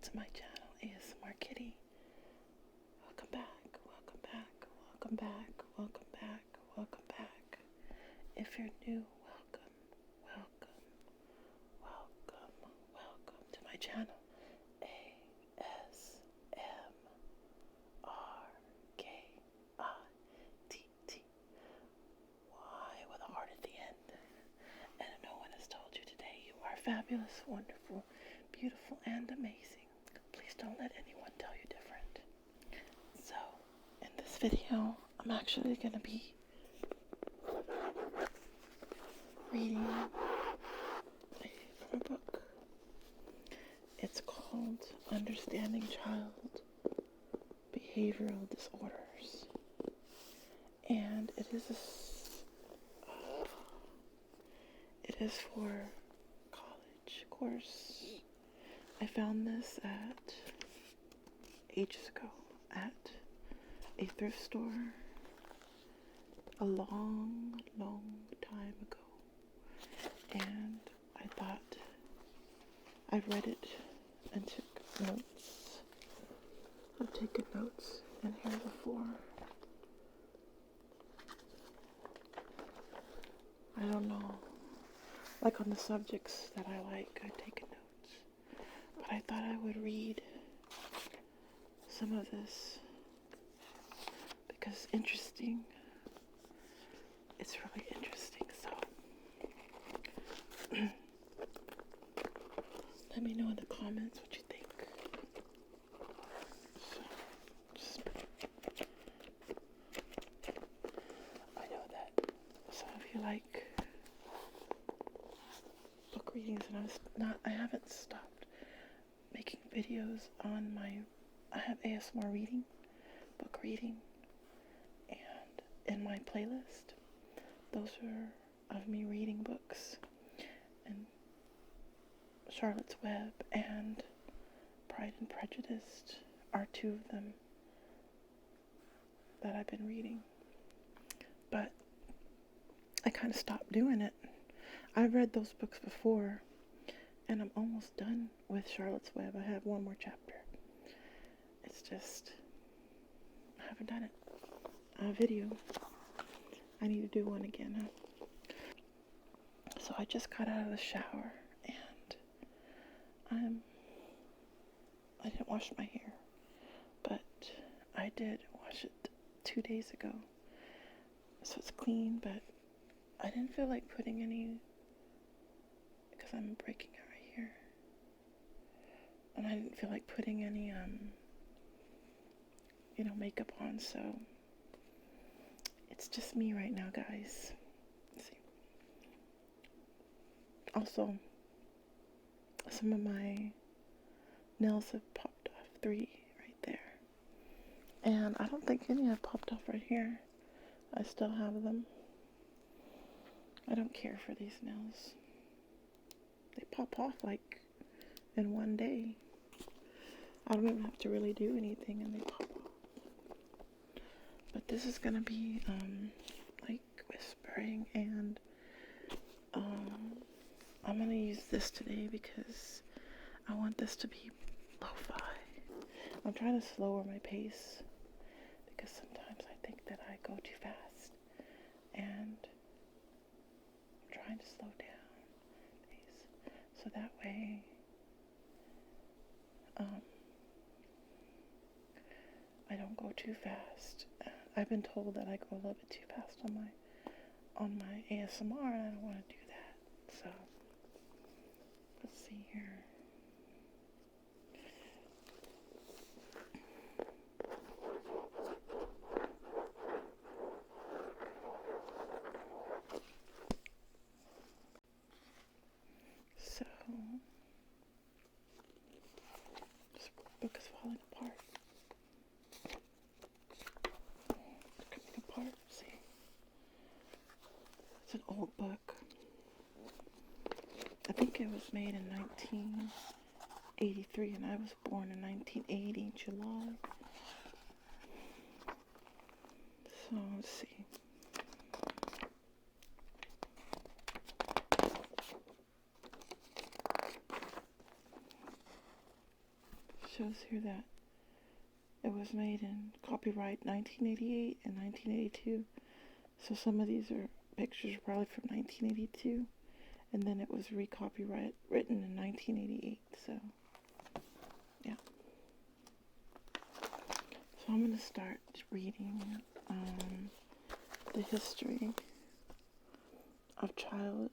to my channel, ASMR Kitty. Welcome back, welcome back, welcome back, welcome back, welcome back. If you're new, welcome, welcome, welcome, welcome to my channel, ASMRKITTY with a heart at the end. And no one has told you today you are fabulous, wonderful, beautiful, and amazing. Please don't let anyone tell you different. So, in this video, I'm actually going to be reading from a book. It's called Understanding Child Behavioral Disorders. And it is for college course. I found this ages ago at a thrift store a long time ago, and I thought I read it and took notes. I've taken notes in here before. I don't know, like on the subjects that I like, I've taken notes. But I thought I would read some of this because interesting. It's really interesting, so let me know in the comments what you think. So, I know that some of you like book readings, and I haven't stopped making videos on I have ASMR reading, book reading, and in my playlist, those are of me reading books, and Charlotte's Web and Pride and Prejudice are two of them that I've been reading, but I kind of stopped doing it. I've read those books before, and I'm almost done with Charlotte's Web. I have one more chapter. It's just, I haven't done it. A video. I need to do one again, huh? So I just got out of the shower, and I didn't wash my hair, but I did wash it 2 days ago. So it's clean, but I didn't feel like putting any, because I'm breaking it right here. And I didn't feel like putting any, makeup on, so it's just me right now, guys. Let's see. Also, some of my nails have popped off, 3 right there. And I don't think any have popped off right here. I still have them. I don't care for these nails. They pop off like in one day. I don't even have to really do anything and they pop off. But this is gonna be like whispering, and I'm gonna use this today because I want this to be lo-fi. I'm trying to slower my pace because sometimes I think that I go too fast, and I'm trying to slow down pace so that way I don't go too fast. I've been told that I go a little bit too fast on my ASMR, and I don't want to do that. So let's see here. So this book is falling apart. See, it's an old book. I think it was made in 1983, and I was born in 1980, July. So let's see. shows here that it was made in copyright 1988 and 1982. So some of these are pictures probably from 1982. And then it was written in 1988. So, yeah. So I'm going to start reading the history of child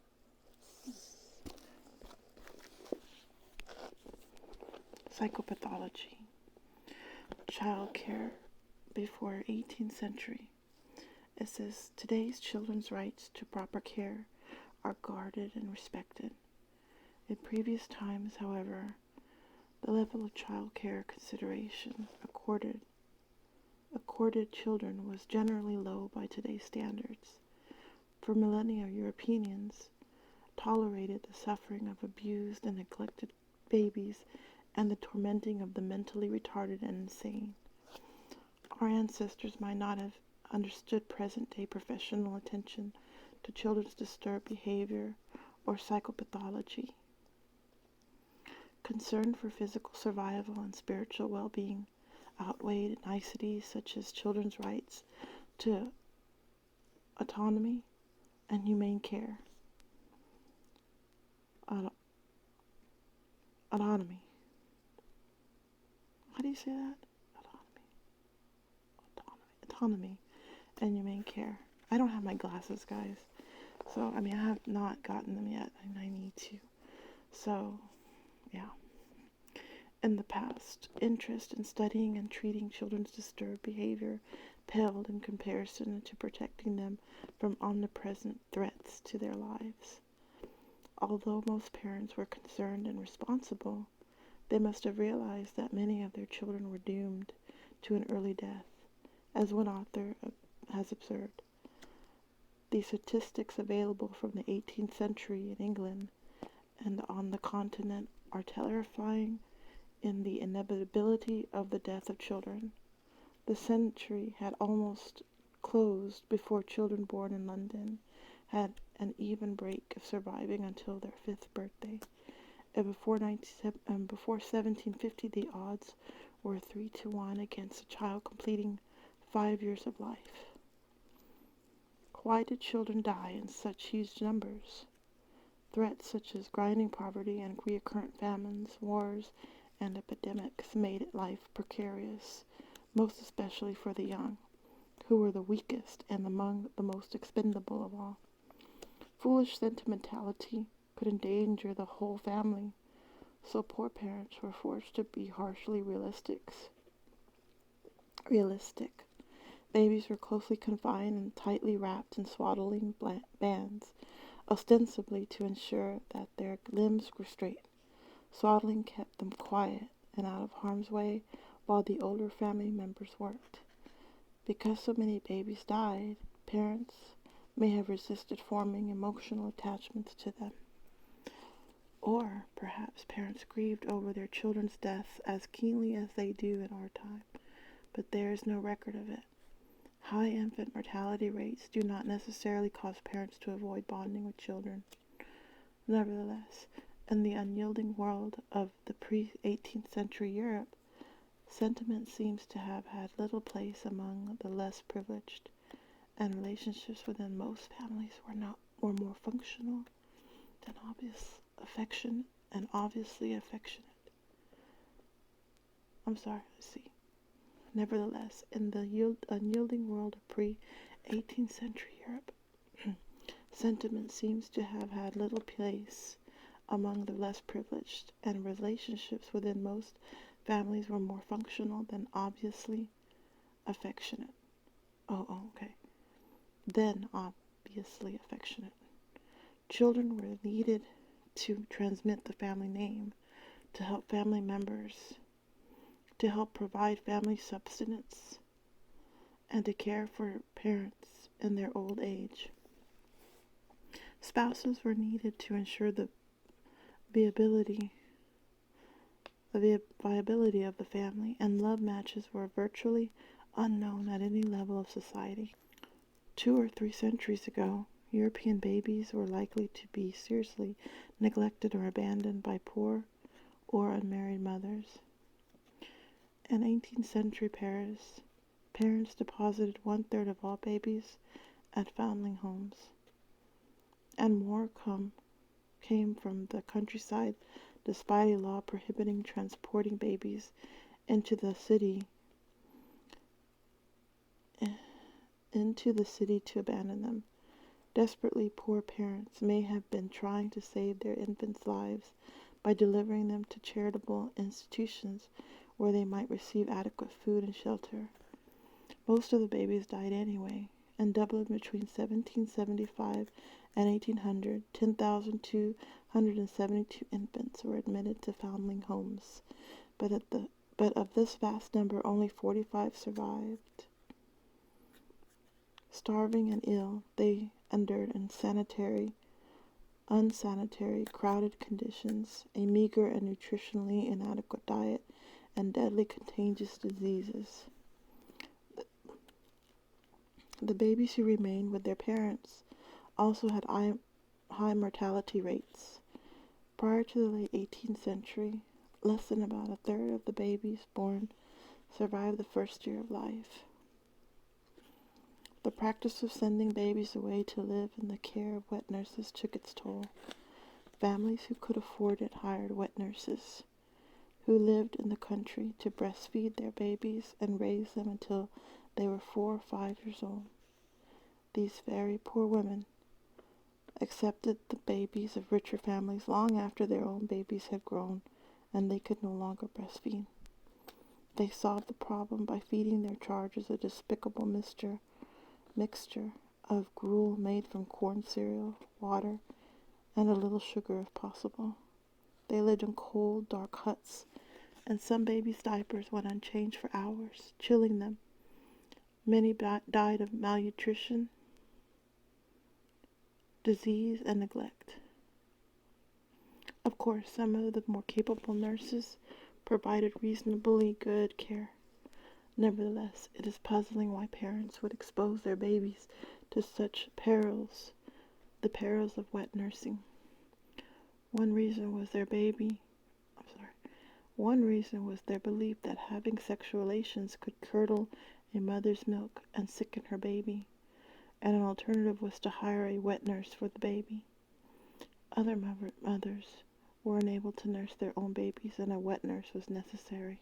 psychopathology, child care before 18th century. It says, today's children's rights to proper care are guarded and respected. In previous times, however, the level of child care consideration accorded children was generally low by today's standards. For millennia, Europeans tolerated the suffering of abused and neglected babies and the tormenting of the mentally retarded and insane. Our ancestors might not have understood present-day professional attention to children's disturbed behavior or psychopathology. Concern for physical survival and spiritual well-being outweighed niceties such as children's rights to autonomy and humane care. Autonomy. How do you say that? Autonomy and humane care. I don't have my glasses, guys. So, I have not gotten them yet, and I need to. So, yeah. In the past, interest in studying and treating children's disturbed behavior paled in comparison to protecting them from omnipresent threats to their lives. Although most parents were concerned and responsible, they must have realized that many of their children were doomed to an early death, as one author has observed. The statistics available from the 18th century in England and on the continent are terrifying in the inevitability of the death of children. The century had almost closed before children born in London had an even break of surviving until their 5th birthday. And before 1750, the odds were 3-1 against a child completing 5 years of life. Why did children die in such huge numbers? Threats such as grinding poverty and recurrent famines, wars, and epidemics made life precarious, most especially for the young, who were the weakest and among the most expendable of all. Foolish sentimentality could endanger the whole family, so poor parents were forced to be harshly realistic. Babies were closely confined and tightly wrapped in swaddling bands, ostensibly to ensure that their limbs were straight. Swaddling kept them quiet and out of harm's way while the older family members worked. Because so many babies died, parents may have resisted forming emotional attachments to them. Or perhaps parents grieved over their children's deaths as keenly as they do in our time, but there is no record of it. High infant mortality rates do not necessarily cause parents to avoid bonding with children. Nevertheless, in the unyielding world of the pre-18th century Europe, sentiment seems to have had little place among the less privileged, and relationships within most families were more functional than obviously affectionate. Nevertheless, in the unyielding world of pre-18th century Europe, sentiment seems to have had little place among the less privileged, and relationships within most families were more functional than obviously affectionate. Then obviously affectionate. Children were needed to transmit the family name, to help family members, to help provide family subsistence, and to care for parents in their old age. Spouses were needed to ensure the viability of the family, and love matches were virtually unknown at any level of society. 2 or 3 centuries ago, European babies were likely to be seriously neglected or abandoned by poor or unmarried mothers. In 18th century Paris, parents deposited 1/3 of all babies at foundling homes, and more came from the countryside despite a law prohibiting transporting babies into the city to abandon them. Desperately poor parents may have been trying to save their infants' lives by delivering them to charitable institutions where they might receive adequate food and shelter. Most of the babies died anyway, and Dublin between 1775 and 1800, 10,272 infants were admitted to foundling homes, but of this vast number, only 45 survived. Starving and ill, they endured unsanitary, crowded conditions, a meager and nutritionally inadequate diet, and deadly contagious diseases. The babies who remained with their parents also had high mortality rates. Prior to the late 18th century, less than about 1/3 of the babies born survived the first year of life. The practice of sending babies away to live in the care of wet nurses took its toll. Families who could afford it hired wet nurses, who lived in the country, to breastfeed their babies and raise them until they were 4 or 5 years old. These very poor women accepted the babies of richer families long after their own babies had grown and they could no longer breastfeed. They solved the problem by feeding their charges a despicable mixture of gruel made from corn cereal, water, and a little sugar if possible. They lived in cold, dark huts, and some babies' diapers went unchanged for hours, chilling them. Many died of malnutrition, disease, and neglect. Of course, some of the more capable nurses provided reasonably good care. Nevertheless, it is puzzling why parents would expose their babies to such perils, the perils of wet nursing. One reason was their belief that having sexual relations could curdle a mother's milk and sicken her baby, and an alternative was to hire a wet nurse for the baby. Other mothers were unable to nurse their own babies, and a wet nurse was necessary.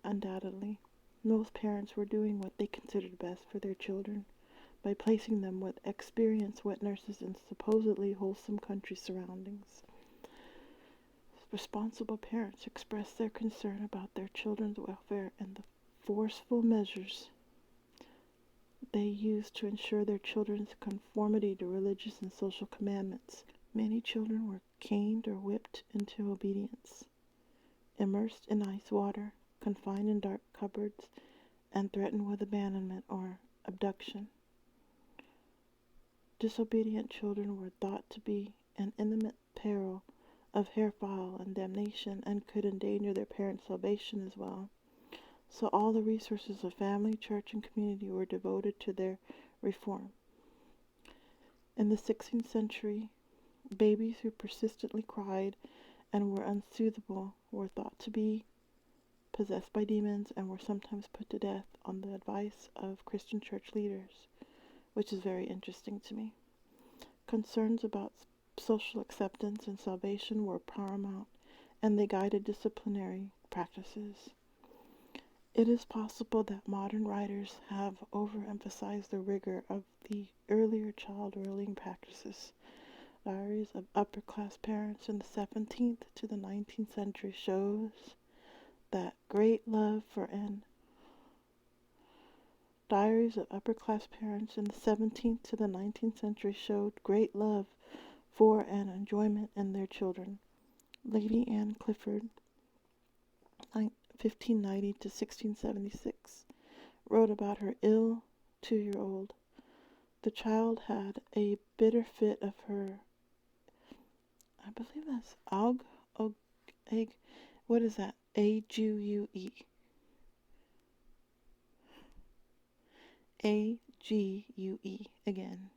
Undoubtedly, most parents were doing what they considered best for their children by placing them with experienced wet nurses in supposedly wholesome country surroundings. Responsible parents expressed their concern about their children's welfare and the forceful measures they used to ensure their children's conformity to religious and social commandments. Many children were caned or whipped into obedience, immersed in ice water, confined in dark cupboards, and threatened with abandonment or abduction. Disobedient children were thought to be in imminent peril of hellfire and damnation, and could endanger their parents' salvation as well. So all the resources of family, church, and community were devoted to their reform. In the 16th century, babies who persistently cried and were unsoothable were thought to be possessed by demons and were sometimes put to death on the advice of Christian church leaders, which is very interesting to me. Concerns about social acceptance and salvation were paramount, and they guided disciplinary practices. It is possible that modern writers have overemphasized the rigor of the earlier child-rearing practices. Diaries of upper-class parents in the 17th to the 19th century shows that great love for an Diaries of upper-class parents in the 17th to the 19th century showed great love for and enjoyment in their children. Lady Anne Clifford, 1590 to 1676, wrote about her ill 2-year-old. The child had a bitter fit of her, I believe that's egg. What is that? A-G-U-E. A-G-U-E again.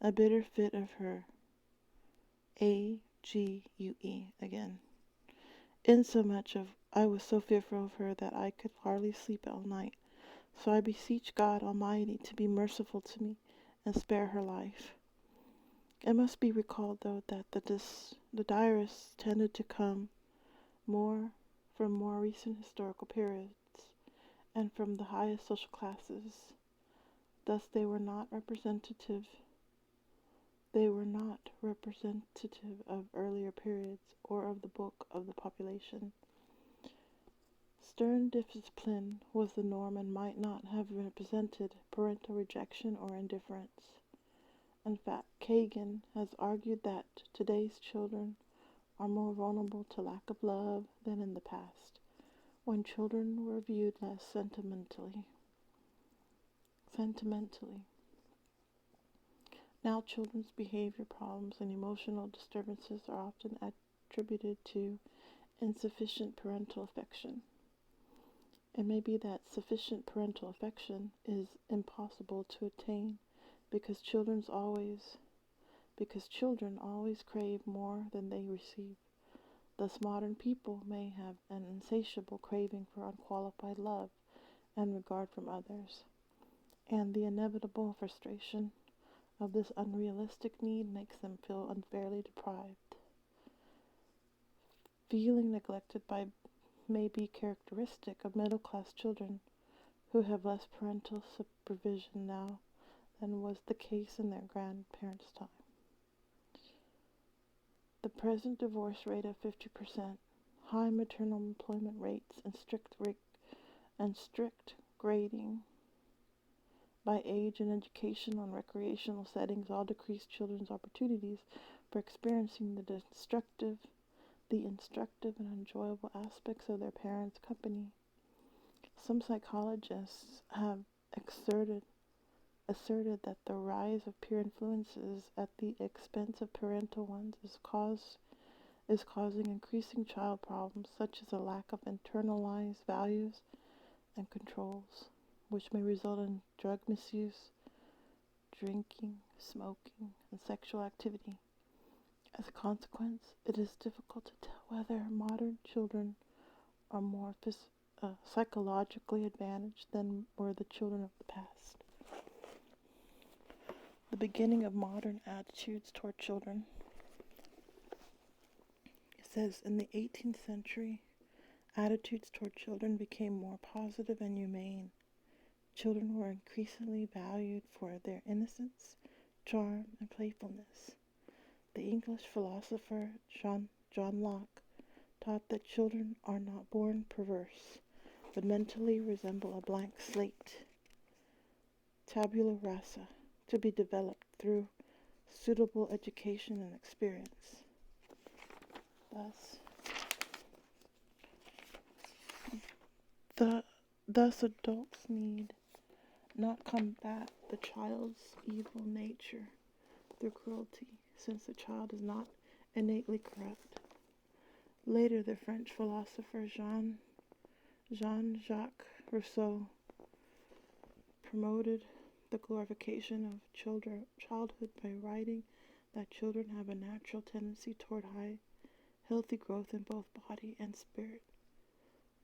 A bitter fit of her. A-G-U-E again. Insomuch I was so fearful of her that I could hardly sleep all night. So I beseech God Almighty to be merciful to me and spare her life. It must be recalled, though, that the diarists tended to come more from more recent historical periods and from the highest social classes. Thus they were not representative of earlier periods or of the bulk of the population. Stern discipline was the norm and might not have represented parental rejection or indifference. In fact, Kagan has argued that today's children are more vulnerable to lack of love than in the past, when children were viewed less sentimentally. Now children's behavior problems and emotional disturbances are often attributed to insufficient parental affection. It may be that sufficient parental affection is impossible to attain because children always crave more than they receive. Thus modern people may have an insatiable craving for unqualified love and regard from others, and the inevitable frustration of this unrealistic need makes them feel unfairly deprived. Feeling neglected may be characteristic of middle-class children who have less parental supervision now than was the case in their grandparents' time. The present divorce rate of 50%, high maternal employment rates, and strict grading by age and educational and recreational settings all decrease children's opportunities for experiencing the instructive and enjoyable aspects of their parents' company. Some psychologists have asserted that the rise of peer influences at the expense of parental ones is causing increasing child problems such as a lack of internalized values and controls, which may result in drug misuse, drinking, smoking, and sexual activity. As a consequence, it is difficult to tell whether modern children are more psychologically advantaged than were the children of the past. The beginning of modern attitudes toward children. It says, in the 18th century, attitudes toward children became more positive and humane. Children were increasingly valued for their innocence, charm, and playfulness. The English philosopher John Locke taught that children are not born perverse, but mentally resemble a blank slate, tabula rasa, to be developed through suitable education and experience. Thus adults need not combat the child's evil nature through cruelty, since the child is not innately corrupt. Later, the French philosopher Jean-Jacques Rousseau promoted the glorification of childhood by writing that children have a natural tendency toward healthy growth in both body and spirit.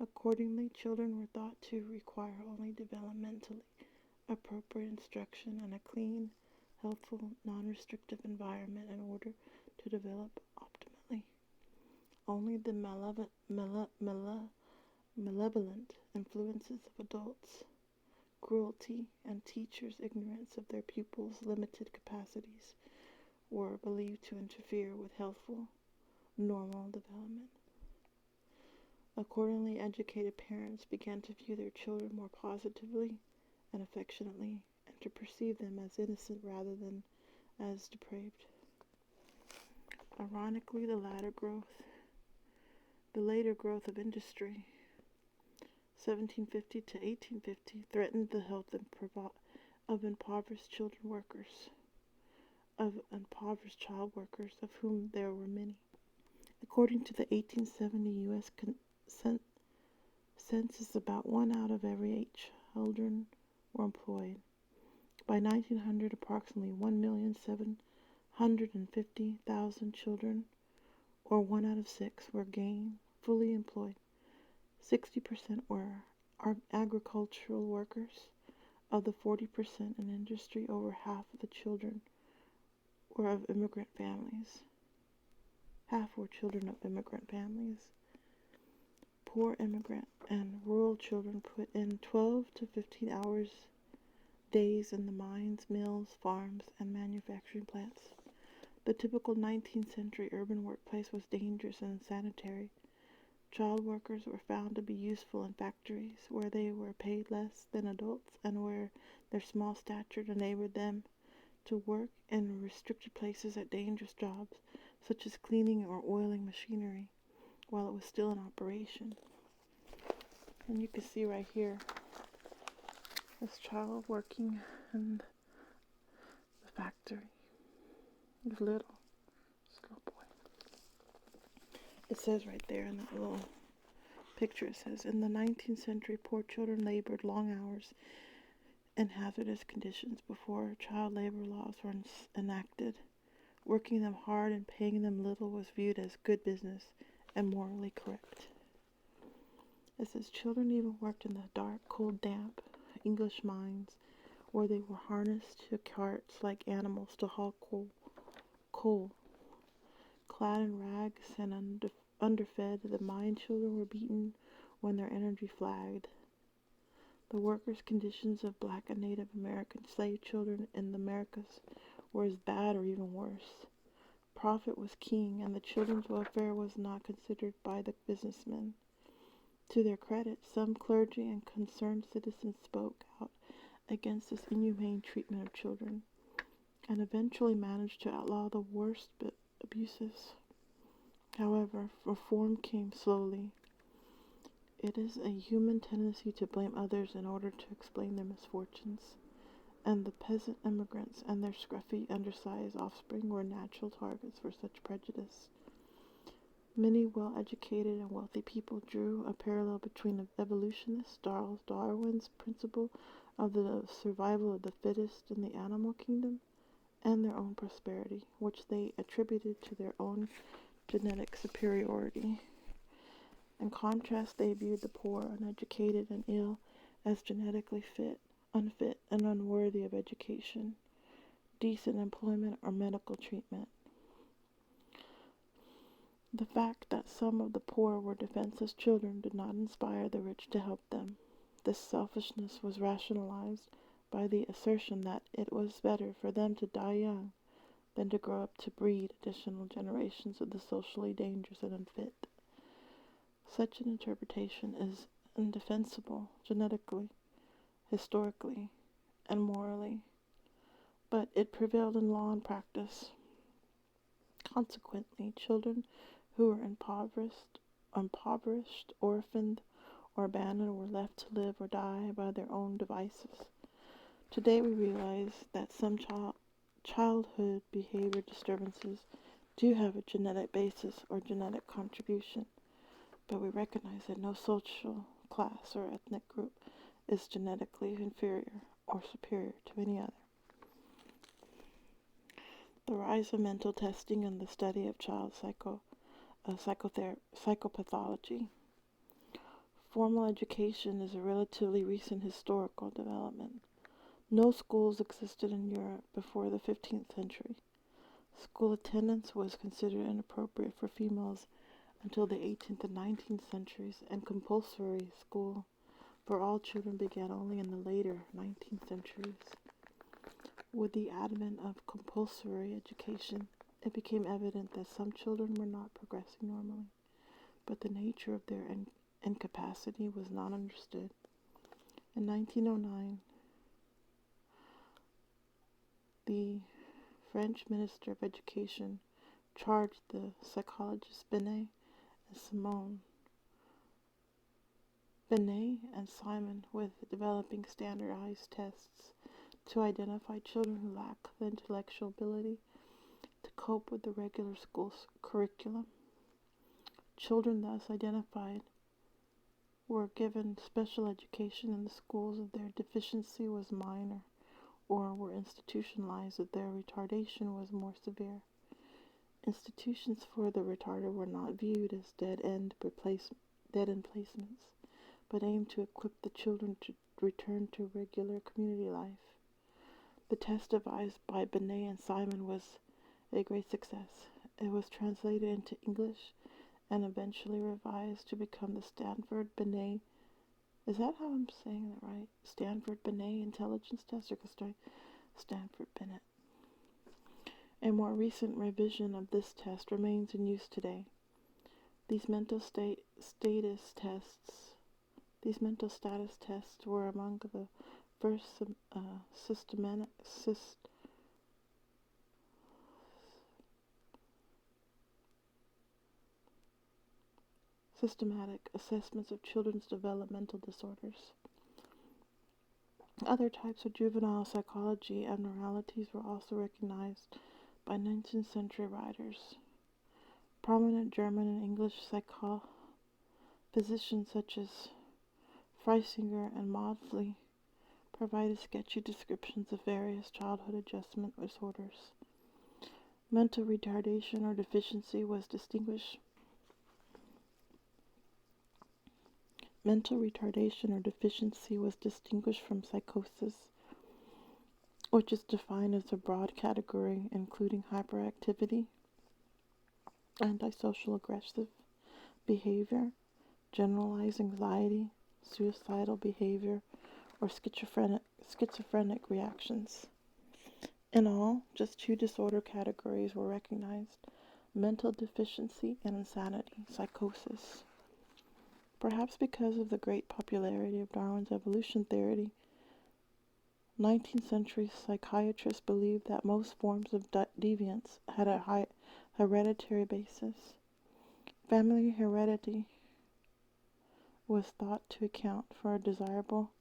Accordingly, children were thought to require only developmentally appropriate instruction and a clean, healthful, non-restrictive environment in order to develop optimally. Only the malevolent influences of adults, cruelty, and teachers' ignorance of their pupils' limited capacities were believed to interfere with healthful, normal development. Accordingly, educated parents began to view their children more positively and affectionately, and to perceive them as innocent rather than as depraved. Ironically, the later growth of industry, 1750 to 1850, threatened the health of impoverished child workers, of whom there were many. According to the 1870 U.S. Census, about 1 out of every 8 children were employed. By 1900, approximately 1,750,000 children, or 1 out of 6, were fully employed. 60% were agricultural workers. Of the 40% in industry, over half of the children were of immigrant families. Half were children of immigrant families. Poor immigrant and rural children put in 12 to 15 hours days in the mines, mills, farms, and manufacturing plants. The typical 19th century urban workplace was dangerous and unsanitary. Child workers were found to be useful in factories where they were paid less than adults and where their small stature enabled them to work in restricted places at dangerous jobs, such as cleaning or oiling machinery, while it was still in operation. And you can see right here, this child working in the factory. This little boy. It says right there in that little picture, it says, in the 19th century, poor children labored long hours in hazardous conditions before child labor laws were enacted. Working them hard and paying them little was viewed as good business and morally correct. It says children even worked in the dark, cold, damp English mines where they were harnessed to carts like animals to haul coal. Clad in rags and underfed, the mine children were beaten when their energy flagged. The workers' conditions of Black and Native American slave children in the Americas were as bad or even worse. Profit was king, and the children's welfare was not considered by the businessmen. To their credit, some clergy and concerned citizens spoke out against this inhumane treatment of children, and eventually managed to outlaw the worst abuses. However, reform came slowly. It is a human tendency to blame others in order to explain their misfortunes, and the peasant immigrants and their scruffy, undersized offspring were natural targets for such prejudice. Many well-educated and wealthy people drew a parallel between the evolutionist Charles Darwin's principle of the survival of the fittest in the animal kingdom and their own prosperity, which they attributed to their own genetic superiority. In contrast, they viewed the poor, uneducated, and ill as genetically unfit, and unworthy of education, decent employment, or medical treatment. The fact that some of the poor were defenseless children did not inspire the rich to help them. This selfishness was rationalized by the assertion that it was better for them to die young than to grow up to breed additional generations of the socially dangerous and unfit. Such an interpretation is indefensible genetically, historically, and morally, but it prevailed in law and practice. Consequently, children who were impoverished, orphaned, or abandoned were left to live or die by their own devices. Today we realize that some childhood behavior disturbances do have a genetic basis or genetic contribution, but we recognize that no social class or ethnic group is genetically inferior or superior to any other. The rise of mental testing and the study of child psychopathology. Formal education is a relatively recent historical development. No schools existed in Europe before the 15th century. School attendance was considered inappropriate for females until the 18th and 19th centuries, and compulsory school for all children began only in the later 19th centuries. With the advent of compulsory education, it became evident that some children were not progressing normally, but the nature of their incapacity was not understood. In 1909, the French Minister of Education charged the psychologists Binet and Simon with developing standardized tests to identify children who lack the intellectual ability to cope with the regular school curriculum. Children thus identified were given special education in the schools if their deficiency was minor, or were institutionalized if their retardation was more severe. Institutions for the retarded were not viewed as dead-end placements, but aimed to equip the children to return to regular community life. The test devised by Benet and Simon was a great success. It was translated into English and eventually revised to become the Stanford Benet. Is that how I'm saying that right? Stanford Benet Intelligence Test, or Stanford Binet. A more recent revision of this test remains in use today. These mental status tests were among the first systematic assessments of children's developmental disorders. Other types of juvenile psychology abnormalities were also recognized by 19th century writers. Prominent German and English physicians such as Freisinger and Maudsley provided sketchy descriptions of various childhood adjustment disorders. Mental retardation or deficiency was distinguished from psychosis, which is defined as a broad category including hyperactivity, antisocial aggressive behavior, generalized anxiety, suicidal behavior, or schizophrenic reactions. In all, just 2 disorder categories were recognized: mental deficiency and insanity, psychosis. Perhaps because of the great popularity of Darwin's evolution theory, 19th century psychiatrists believed that most forms of deviance had a high hereditary basis. Family heredity was thought to account for desirable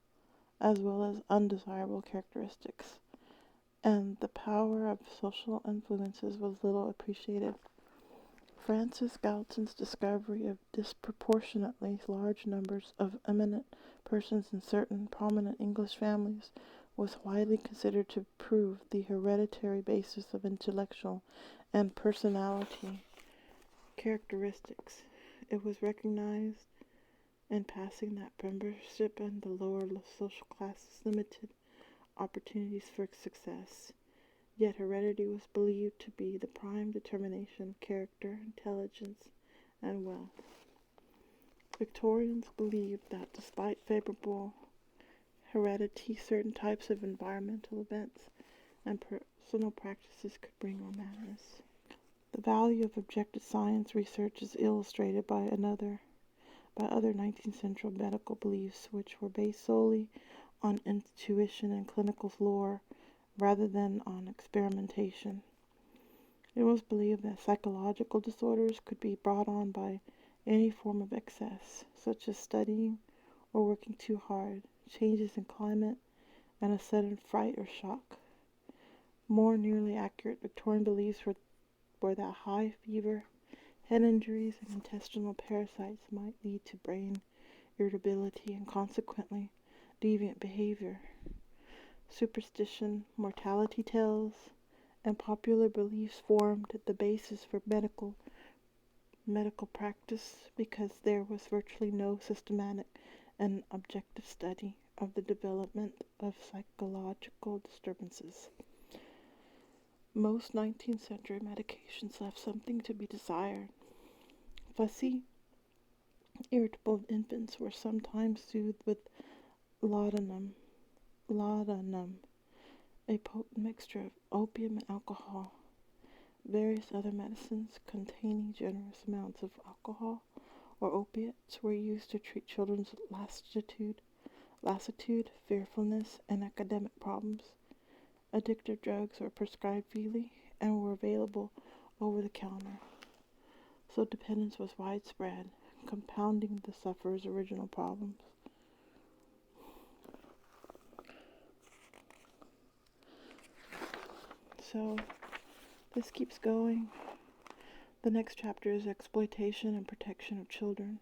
as well as undesirable characteristics, and the power of social influences was little appreciated. Francis Galton's discovery of disproportionately large numbers of eminent persons in certain prominent English families was widely considered to prove the hereditary basis of intellectual and personality characteristics. It was recognized in passing that membership in the lower social classes limited opportunities for success. Yet heredity was believed to be the prime determination of character, intelligence, and wealth. Victorians believed that despite favorable heredity, certain types of environmental events and personal practices could bring on madness. The value of objective science research is illustrated by other 19th century medical beliefs, which were based solely on intuition and clinical lore rather than on experimentation. It was believed that psychological disorders could be brought on by any form of excess, such as studying or working too hard, changes in climate, and a sudden fright or shock. More nearly accurate Victorian beliefs were that high fever, head injuries, and intestinal parasites might lead to brain irritability and consequently deviant behavior. Superstition, mortality tales, and popular beliefs formed the basis for medical practice because there was virtually no systematic and objective study of the development of psychological disturbances. Most 19th century medications left something to be desired. Fussy, irritable infants were sometimes soothed with laudanum, a potent mixture of opium and alcohol. Various other medicines containing generous amounts of alcohol or opiates were used to treat children's lassitude, fearfulness, and academic problems. Addictive drugs were prescribed freely and were available over the counter, so dependence was widespread, compounding the sufferer's original problems. So, this keeps going. The next chapter is exploitation and protection of children.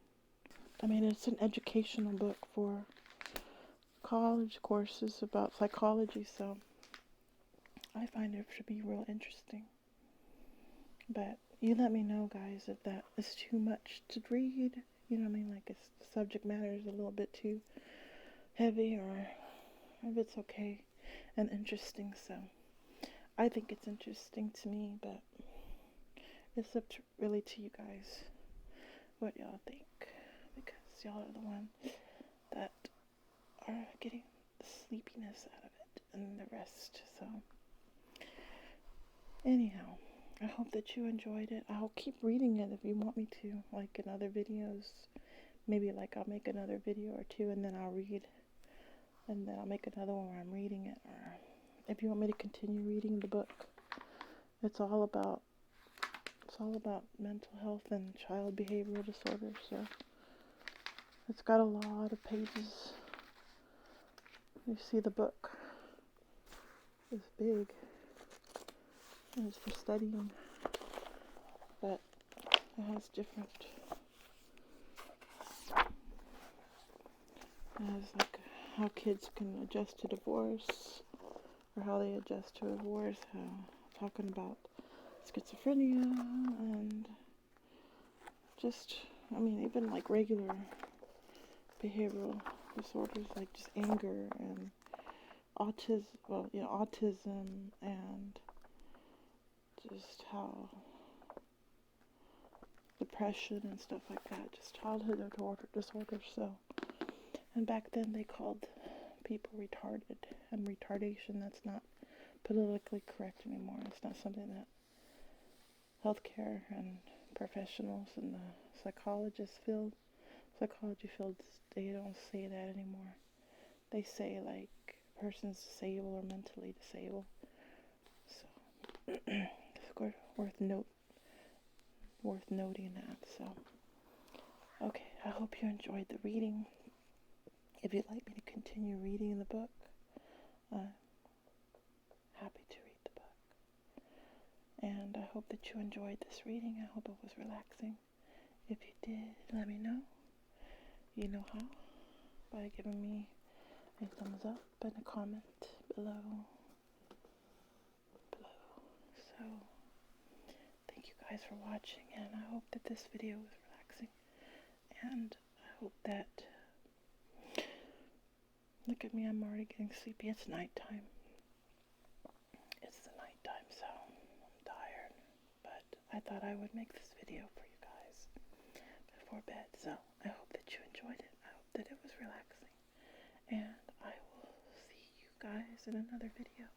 I mean, it's an educational book for college courses about psychology, so I find it to be real interesting. But you let me know, guys, if that is too much to read You know what I mean? Like if the subject matter is a little bit too heavy, or if it's okay and interesting. So I think it's interesting to me, but it's up to, really to you guys what y'all think, because y'all are the ones that are getting the sleepiness out of it and the rest. So anyhow, I hope that you enjoyed it. I'll keep reading it if you want me to, like in other videos. Maybe like I'll make another video or two and then I'll read, and then I'll make another one where I'm reading it. Or if you want me to continue reading the book, it's all about mental health and child behavioral disorders. So it's got a lot of pages. You see the book is big. And it's for studying, but it has different. It has like how kids can adjust to divorce, or how they adjust to divorce. Talking about schizophrenia and just, I mean, even like regular behavioral disorders like just anger and autism. Well, you know, autism and just how depression and stuff like that, just childhood disorders. So, and back then they called people retarded, and retardation, that's not politically correct anymore. It's not something that healthcare and professionals in the psychology fields, they don't say that anymore. They say like person's disabled or mentally disabled. So it's worth noting that. So okay, I hope you enjoyed the reading. If you'd like me to continue reading the book, I'm happy to read the book. And I hope that you enjoyed this reading. I hope it was relaxing. If you did, let me know. You know how, by giving me a thumbs up and a comment below. So thank you guys for watching, and I hope that this video was relaxing, and I hope that, look at me, I'm already getting sleepy. It's nighttime. It's the nighttime, so I'm tired, but I thought I would make this video for you guys before bed. So I hope that you enjoyed it. I hope that it was relaxing, and I will see you guys in another video.